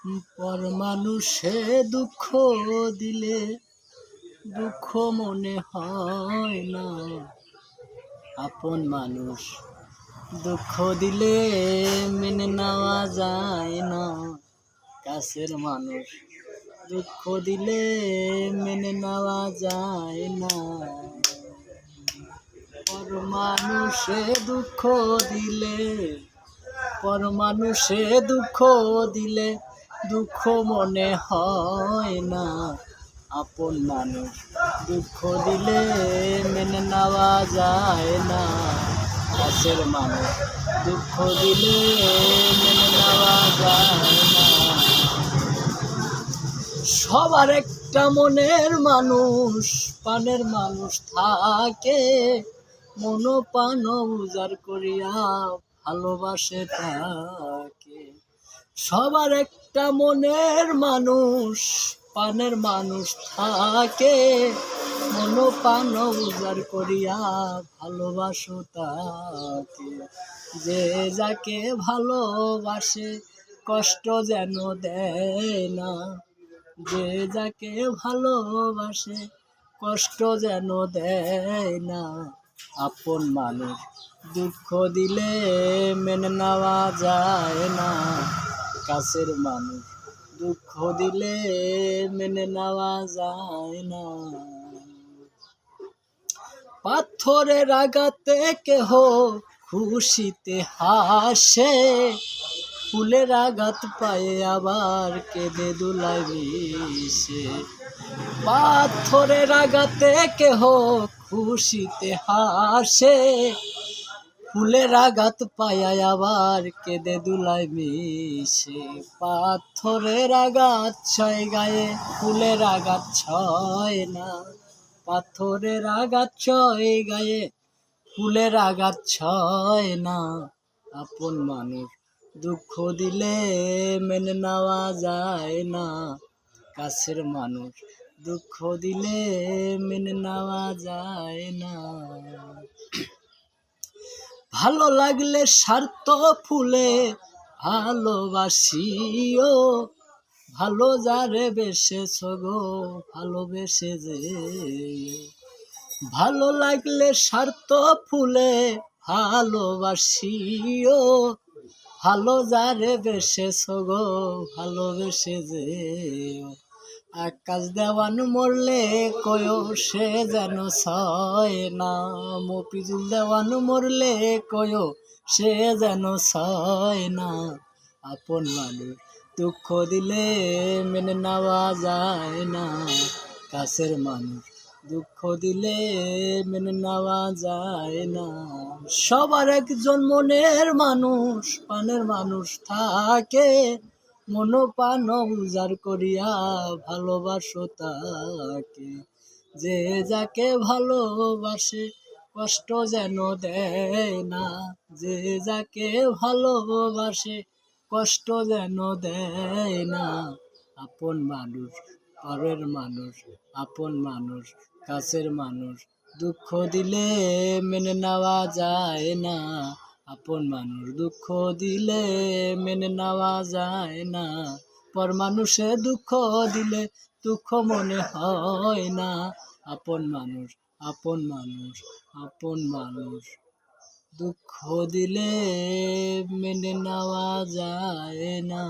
পর মানুষে দুঃখ দিলে দুঃখ মনে হয় না, আপন মানুষ দুঃখ দিলে মেনে নেওয়া যায় না, কাছের মানুষ দুঃখ দিলে মেনে নেওয়া যায় না। পর মানুষে দুঃখ দিলে দুঃখ মনে হয় না, আপন মানুষ দুঃখ দিলে মেনে নেওয়া যায় না, কাছের মানুষ দুঃখ দিলে মেনে নেওয়া যায় না। সবার একটা মনের মানুষ প্রাণের মানুষ থাকে, মন প্রাণ উজাড় করিয়া ভালোবাসে তাকে। সবার একটা মনের মানুষ প্রাণের মানুষ থাকে, মন প্রাণ উজাড় করিয়া ভালোবাসো তাকে। যে যাকে ভালোবাসে কষ্ট যেন দেয় না, যে যাকে ভালোবাসে কষ্ট যেন দেয় না, আপন মানুষ দুঃখ দিলে মেনে নেওয়া যায় না, কাছের মানুষ দুঃখ দিলে মেনে নেওয়া যায় না। পাথরের আঘাতে কেহ খুশিতে হাসে, ফুলের আঘাত পায়ে আবার কেঁদে দুলায় মিশে। পাথরের আঘাতে কেহ খুশিতে হাসে, ফুলের আঘাত পায়ে আবার কেঁদে দুলায় মিশে। পাথরের আঘাত ছয় গায়ে, ফুলের আঘাত ছয় না, পাথরের আঘাত ছয় গায়ে, ফুলের আঘাত ছয় না, আপন মানুষ দুঃখ দিলে মেনে নেওয়া যায় না, কাছের মানুষ দুঃখ দিলে মেনে নেওয়া যায় না। ভালো লাগলে স্বার্থ ফুলে ভালোবাসিও, ভালো যারে বেসেছ গো ভালোবেসে যে। ভালো লাগলে স্বার্থ ফুলে ভালোবাসিও, ভালো যারে বেসেছ গো ভালোবেসে যে। আকাশ দেওয়ান মরলে কয়ো সে যেন ছয় না, মফিজুল দেওয়ান মরলে কয়ো সে যেন ছয় না, আপন মানুষ দুঃখ দিলে মেনে নেওয়া যায় না, কাছের মানুষ দুঃখ দিলে মেনে নেওয়া যায় না। সবার একজন মনের মানুষ প্রাণের মানুষ থাকে, মন প্রাণ উজাড় করিয়া ভালোবাসো তাকে। যে যাকে ভালোবাসে কষ্ট যেন দেয় না, যে যাকে ভালোবাসে কষ্ট যেন দেয় না, আপন মানুষ পরের মানুষ, আপন মানুষ কাছের মানুষ দুঃখ দিলে মেনে নেওয়া যায় না, আপন মানুষ দুঃখ দিলে মেনে নেওয়া যায় না। পর মানুষে দুঃখ দিলে দুঃখ মনে হয় না, আপন মানুষ আপন মানুষ আপন মানুষ দুঃখ দিলে মেনে নেওয়া যায় না।